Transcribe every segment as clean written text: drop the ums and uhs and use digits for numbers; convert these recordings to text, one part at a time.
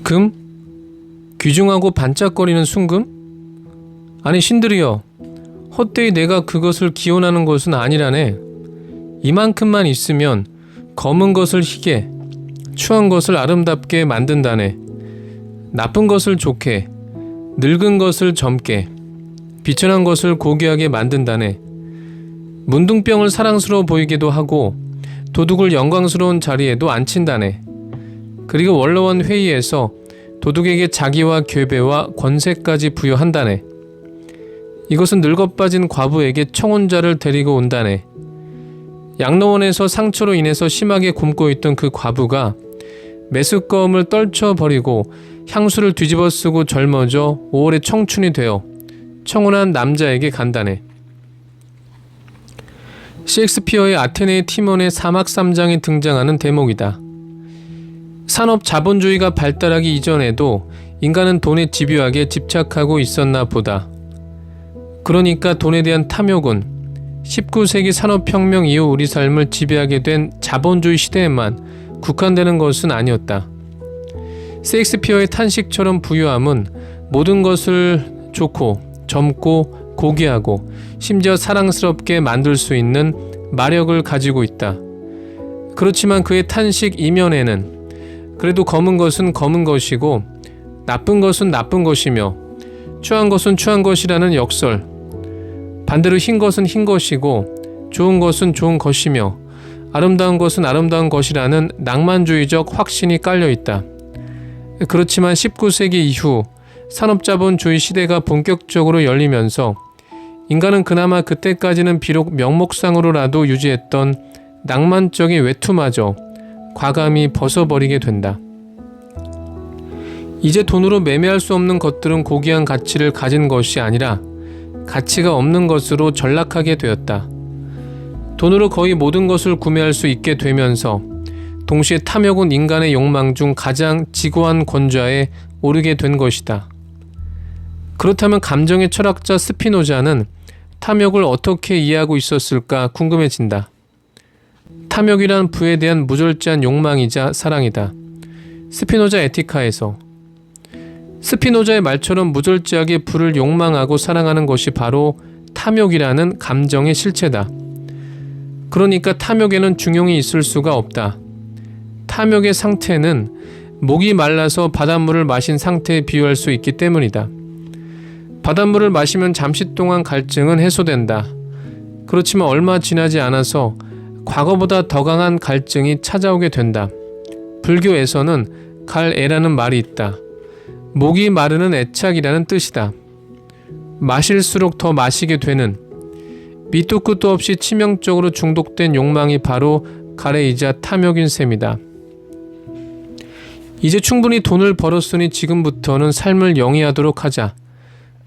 금? 귀중하고 반짝거리는 순금? 아니 신들이여, 헛되이 내가 그것을 기원하는 것은 아니라네. 이만큼만 있으면 검은 것을 희게, 추한 것을 아름답게 만든다네. 나쁜 것을 좋게, 늙은 것을 젊게, 비천한 것을 고귀하게 만든다네. 문둥병을 사랑스러워 보이기도 하고 도둑을 영광스러운 자리에도 앉힌다네. 그리고 원로원 회의에서 도둑에게 자기와 괴배와 권세까지 부여한다네. 이것은 늙어빠진 과부에게 청혼자를 데리고 온다네. 양로원에서 상처로 인해서 심하게 굶고 있던 그 과부가 메스꺼움을 떨쳐버리고 향수를 뒤집어 쓰고 젊어져 5월의 청춘이 되어 청혼한 남자에게 간다네. 셰익스피어의 아테네의 팀원의 사막 3장에 등장하는 대목이다. 산업 자본주의가 발달하기 이전에도 인간은 돈에 집요하게 집착하고 있었나 보다. 그러니까 돈에 대한 탐욕은 19세기 산업혁명 이후 우리 삶을 지배하게 된 자본주의 시대에만 국한되는 것은 아니었다. 셰익스피어의 탄식처럼 부유함은 모든 것을 좋고 젊고 고귀하고 심지어 사랑스럽게 만들 수 있는 마력을 가지고 있다. 그렇지만 그의 탄식 이면에는 그래도 검은 것은 검은 것이고 나쁜 것은 나쁜 것이며 추한 것은 추한 것이라는 역설, 반대로 흰 것은 흰 것이고 좋은 것은 좋은 것이며 아름다운 것은 아름다운 것이라는 낭만주의적 확신이 깔려 있다. 그렇지만 19세기 이후 산업자본주의 시대가 본격적으로 열리면서 인간은 그나마 그때까지는 비록 명목상으로라도 유지했던 낭만적인 외투마저 과감히 벗어버리게 된다. 이제 돈으로 매매할 수 없는 것들은 고귀한 가치를 가진 것이 아니라 가치가 없는 것으로 전락하게 되었다. 돈으로 거의 모든 것을 구매할 수 있게 되면서 동시에 탐욕은 인간의 욕망 중 가장 지고한 권좌에 오르게 된 것이다. 그렇다면 감정의 철학자 스피노자는 탐욕을 어떻게 이해하고 있었을까 궁금해진다. 탐욕이란 부에 대한 무절제한 욕망이자 사랑이다. 스피노자 에티카에서 스피노자의 말처럼 무절제하게 부를 욕망하고 사랑하는 것이 바로 탐욕이라는 감정의 실체다. 그러니까 탐욕에는 중용이 있을 수가 없다. 탐욕의 상태는 목이 말라서 바닷물을 마신 상태에 비유할 수 있기 때문이다. 바닷물을 마시면 잠시 동안 갈증은 해소된다. 그렇지만 얼마 지나지 않아서 과거보다 더 강한 갈증이 찾아오게 된다. 불교에서는 갈애라는 말이 있다. 목이 마르는 애착이라는 뜻이다. 마실수록 더 마시게 되는 밑도 끝도 없이 치명적으로 중독된 욕망이 바로 갈애이자 탐욕인 셈이다. 이제 충분히 돈을 벌었으니 지금부터는 삶을 영위하도록 하자.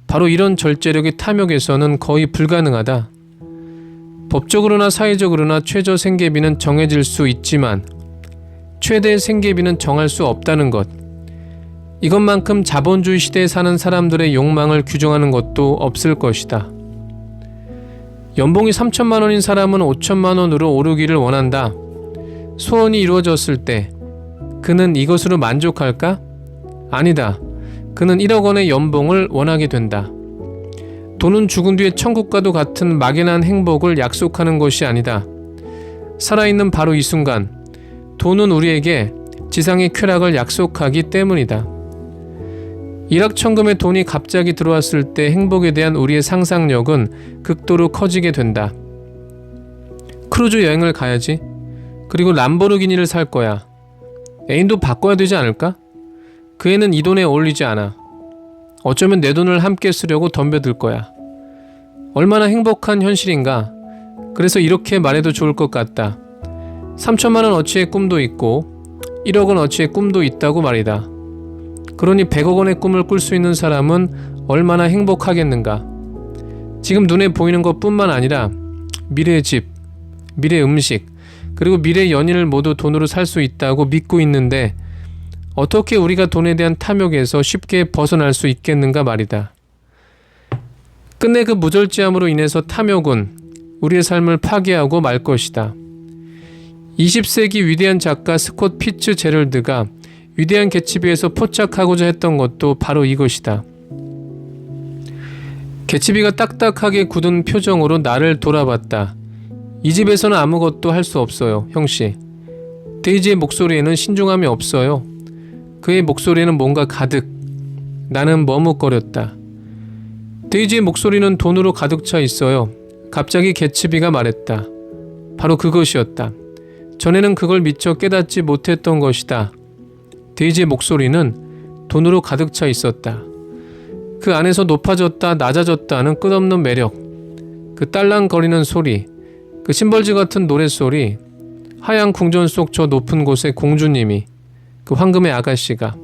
바로 이런 절제력이 탐욕에서는 거의 불가능하다. 법적으로나 사회적으로나 최저 생계비는 정해질 수 있지만 최대 생계비는 정할 수 없다는 것. 이것만큼 자본주의 시대에 사는 사람들의 욕망을 규정하는 것도 없을 것이다. 연봉이 3천만 원인 사람은 5천만 원으로 오르기를 원한다. 소원이 이루어졌을 때 그는 이것으로 만족할까? 아니다. 그는 1억 원의 연봉을 원하게 된다. 돈은 죽은 뒤에 천국과도 같은 막연한 행복을 약속하는 것이 아니다. 살아있는 바로 이 순간, 돈은 우리에게 지상의 쾌락을 약속하기 때문이다. 일확천금의 돈이 갑자기 들어왔을 때 행복에 대한 우리의 상상력은 극도로 커지게 된다. 크루즈 여행을 가야지. 그리고 람보르기니를 살 거야. 애인도 바꿔야 되지 않을까? 그 애는 이 돈에 어울리지 않아. 어쩌면 내 돈을 함께 쓰려고 덤벼들 거야. 얼마나 행복한 현실인가. 그래서 이렇게 말해도 좋을 것 같다. 3천만 원 어치의 꿈도 있고 1억 원 어치의 꿈도 있다고 말이다. 그러니 100억 원의 꿈을 꿀 수 있는 사람은 얼마나 행복하겠는가. 지금 눈에 보이는 것뿐만 아니라 미래의 집, 미래의 음식, 그리고 미래의 연인을 모두 돈으로 살 수 있다고 믿고 있는데 어떻게 우리가 돈에 대한 탐욕에서 쉽게 벗어날 수 있겠는가 말이다. 끝내 그 무절제함으로 인해서 탐욕은 우리의 삶을 파괴하고 말 것이다. 20세기 위대한 작가 스콧 피츠제럴드가 위대한 개츠비에서 포착하고자 했던 것도 바로 이것이다. 개츠비가 딱딱하게 굳은 표정으로 나를 돌아봤다. 이 집에서는 아무것도 할 수 없어요, 형씨. 데이지의 목소리에는 신중함이 없어요. 그의 목소리에는 뭔가 가득. 나는 머뭇거렸다. 데이지의 목소리는 돈으로 가득 차 있어요. 갑자기 개츠비가 말했다. 바로 그것이었다. 전에는 그걸 미처 깨닫지 못했던 것이다. 데이지의 목소리는 돈으로 가득 차 있었다. 그 안에서 높아졌다 낮아졌다는 끝없는 매력, 그 딸랑거리는 소리, 그 심벌지 같은 노랫소리, 하얀 궁전 속 저 높은 곳의 공주님이, 그 황금의 아가씨가.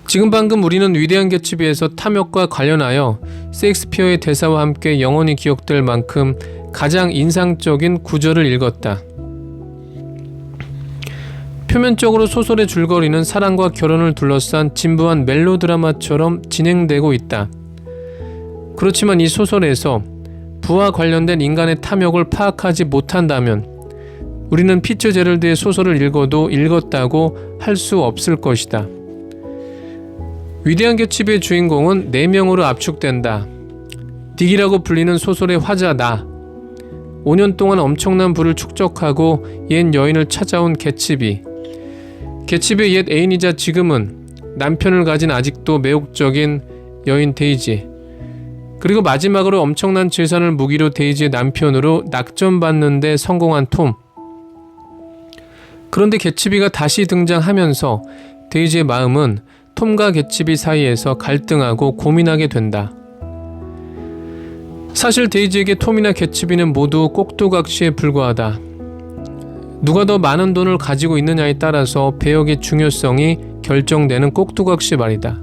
지금 방금 우리는 위대한 개츠비에서 탐욕과 관련하여 셰익스피어의 대사와 함께 영원히 기억될 만큼 가장 인상적인 구절을 읽었다. 표면적으로 소설의 줄거리는 사랑과 결혼을 둘러싼 진부한 멜로드라마처럼 진행되고 있다. 그렇지만 이 소설에서 부와 관련된 인간의 탐욕을 파악하지 못한다면 우리는 피츠제럴드의 소설을 읽어도 읽었다고 할 수 없을 것이다. 위대한 개츠비의 주인공은 4명으로 압축된다. 딕이라고 불리는 소설의 화자 나. 5년 동안 엄청난 부를 축적하고 옛 여인을 찾아온 개츠비. 개츠비의 옛 애인이자 지금은 남편을 가진 아직도 매혹적인 여인 데이지. 그리고 마지막으로 엄청난 재산을 무기로 데이지의 남편으로 낙점받는데 성공한 톰. 그런데 개츠비가 다시 등장하면서 데이지의 마음은 톰과 개츠비 사이에서 갈등하고 고민하게 된다. 사실 데이지에게 톰이나 개츠비는 모두 꼭두각시에 불과하다. 누가 더 많은 돈을 가지고 있느냐에 따라서 배역의 중요성이 결정되는 꼭두각시 말이다.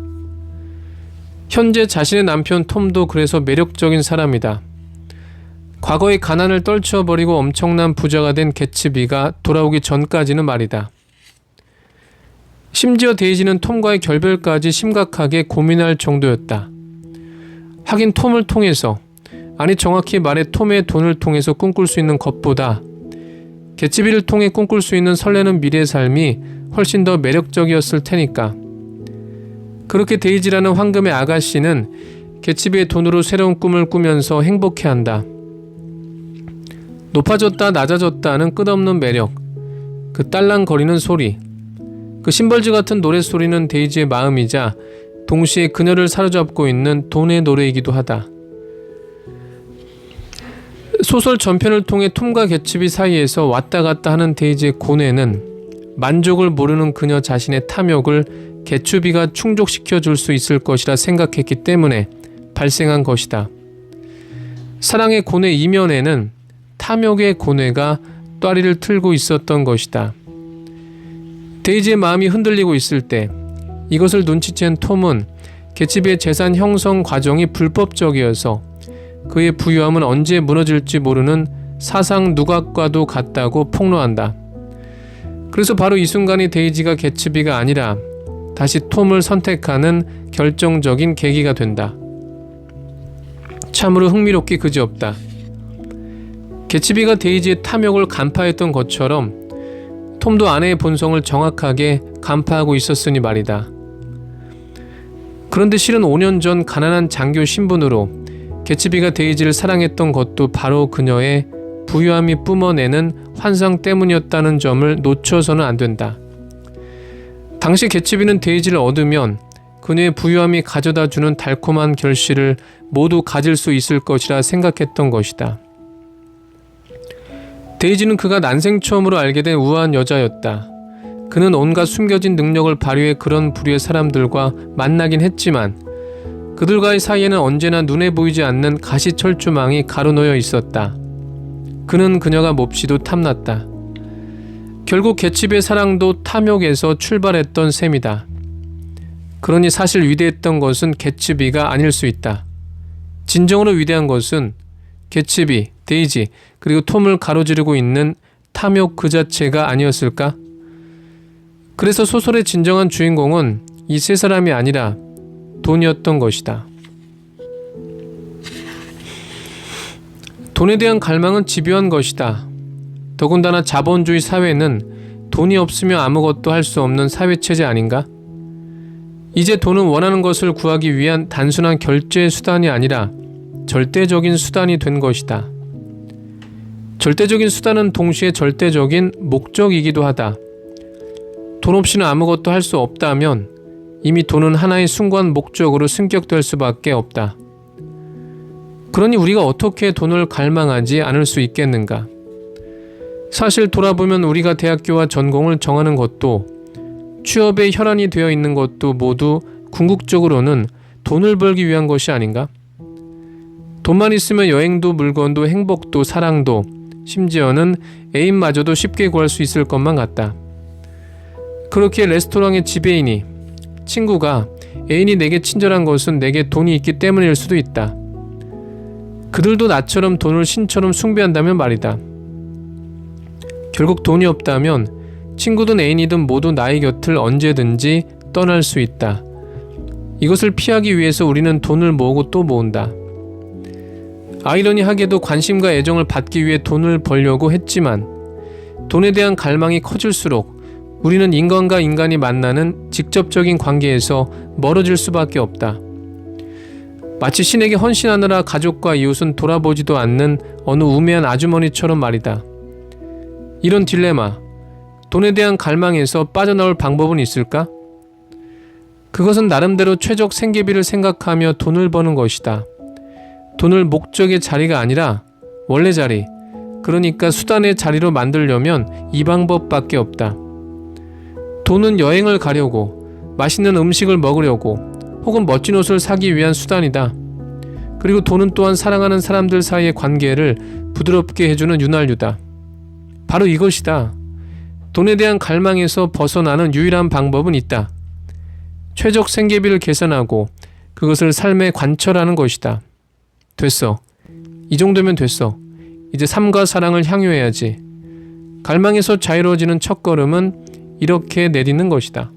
현재 자신의 남편 톰도 그래서 매력적인 사람이다. 과거의 가난을 떨쳐버리고 엄청난 부자가 된 개츠비가 돌아오기 전까지는 말이다. 심지어 데이지는 톰과의 결별까지 심각하게 고민할 정도였다. 하긴 톰을 통해서, 아니 정확히 말해 톰의 돈을 통해서 꿈꿀 수 있는 것보다 개츠비를 통해 꿈꿀 수 있는 설레는 미래의 삶이 훨씬 더 매력적이었을 테니까. 그렇게 데이지라는 황금의 아가씨는 개츠비의 돈으로 새로운 꿈을 꾸면서 행복해한다. 높아졌다 낮아졌다는 끝없는 매력, 그 딸랑거리는 소리, 그 심벌지 같은 노랫소리는 데이지의 마음이자 동시에 그녀를 사로잡고 있는 돈의 노래이기도 하다. 소설 전편을 통해 톰과 개츠비 사이에서 왔다 갔다 하는 데이지의 고뇌는 만족을 모르는 그녀 자신의 탐욕을 개츠비가 충족시켜 줄 수 있을 것이라 생각했기 때문에 발생한 것이다. 사랑의 고뇌 이면에는 탐욕의 고뇌가 또다리를 틀고 있었던 것이다. 데이지의 마음이 흔들리고 있을 때 이것을 눈치챈 톰은 개츠비의 재산 형성 과정이 불법적이어서 그의 부유함은 언제 무너질지 모르는 사상 누각과도 같다고 폭로한다. 그래서 바로 이 순간이 데이지가 개츠비가 아니라 다시 톰을 선택하는 결정적인 계기가 된다. 참으로 흥미롭기 그지없다. 개츠비가 데이지의 탐욕을 간파했던 것처럼 톰도 아내의 본성을 정확하게 간파하고 있었으니 말이다. 그런데 실은 5년 전 가난한 장교 신분으로 개츠비가 데이지를 사랑했던 것도 바로 그녀의 부유함이 뿜어내는 환상 때문이었다는 점을 놓쳐서는 안 된다. 당시 개츠비는 데이지를 얻으면 그녀의 부유함이 가져다주는 달콤한 결실을 모두 가질 수 있을 것이라 생각했던 것이다. 데이지는 그가 난생 처음으로 알게 된 우아한 여자였다. 그는 온갖 숨겨진 능력을 발휘해 그런 부류의 사람들과 만나긴 했지만 그들과의 사이에는 언제나 눈에 보이지 않는 가시철조망이 가로놓여 있었다. 그는 그녀가 몹시도 탐났다. 결국 개츠비의 사랑도 탐욕에서 출발했던 셈이다. 그러니 사실 위대했던 것은 개츠비가 아닐 수 있다. 진정으로 위대한 것은 개츠비, 데이지, 그리고 톰을 가로지르고 있는 탐욕 그 자체가 아니었을까? 그래서 소설의 진정한 주인공은 이 세 사람이 아니라 돈이었던 것이다. 돈에 대한 갈망은 집요한 것이다. 더군다나 자본주의 사회는 돈이 없으면 아무것도 할 수 없는 사회체제 아닌가? 이제 돈은 원하는 것을 구하기 위한 단순한 결제 수단이 아니라 절대적인 수단이 된 것이다. 절대적인 수단은 동시에 절대적인 목적이기도 하다. 돈 없이는 아무것도 할 수 없다면 이미 돈은 하나의 숭고한 목적으로 승격될 수밖에 없다. 그러니 우리가 어떻게 돈을 갈망하지 않을 수 있겠는가? 사실 돌아보면 우리가 대학교와 전공을 정하는 것도 취업의 혈안이 되어 있는 것도 모두 궁극적으로는 돈을 벌기 위한 것이 아닌가? 돈만 있으면 여행도 물건도 행복도 사랑도 심지어는 애인마저도 쉽게 구할 수 있을 것만 같다. 그렇게 레스토랑의 지배인이 친구가 애인이 내게 친절한 것은 내게 돈이 있기 때문일 수도 있다. 그들도 나처럼 돈을 신처럼 숭배한다면 말이다. 결국 돈이 없다면 친구든 애인이든 모두 나의 곁을 언제든지 떠날 수 있다. 이것을 피하기 위해서 우리는 돈을 모으고 또 모은다. 아이러니하게도 관심과 애정을 받기 위해 돈을 벌려고 했지만 돈에 대한 갈망이 커질수록 우리는 인간과 인간이 만나는 직접적인 관계에서 멀어질 수밖에 없다. 마치 신에게 헌신하느라 가족과 이웃은 돌아보지도 않는 어느 우매한 아주머니처럼 말이다. 이런 딜레마, 돈에 대한 갈망에서 빠져나올 방법은 있을까? 그것은 나름대로 최적 생계비를 생각하며 돈을 버는 것이다. 돈을 목적의 자리가 아니라 원래 자리, 그러니까 수단의 자리로 만들려면 이 방법밖에 없다. 돈은 여행을 가려고, 맛있는 음식을 먹으려고, 혹은 멋진 옷을 사기 위한 수단이다. 그리고 돈은 또한 사랑하는 사람들 사이의 관계를 부드럽게 해주는 윤활유다. 바로 이것이다. 돈에 대한 갈망에서 벗어나는 유일한 방법은 있다. 최적 생계비를 계산하고 그것을 삶에 관철하는 것이다. 됐어. 이 정도면 됐어. 이제 삶과 사랑을 향유해야지. 갈망에서 자유로워지는 첫걸음은 이렇게 내딛는 것이다.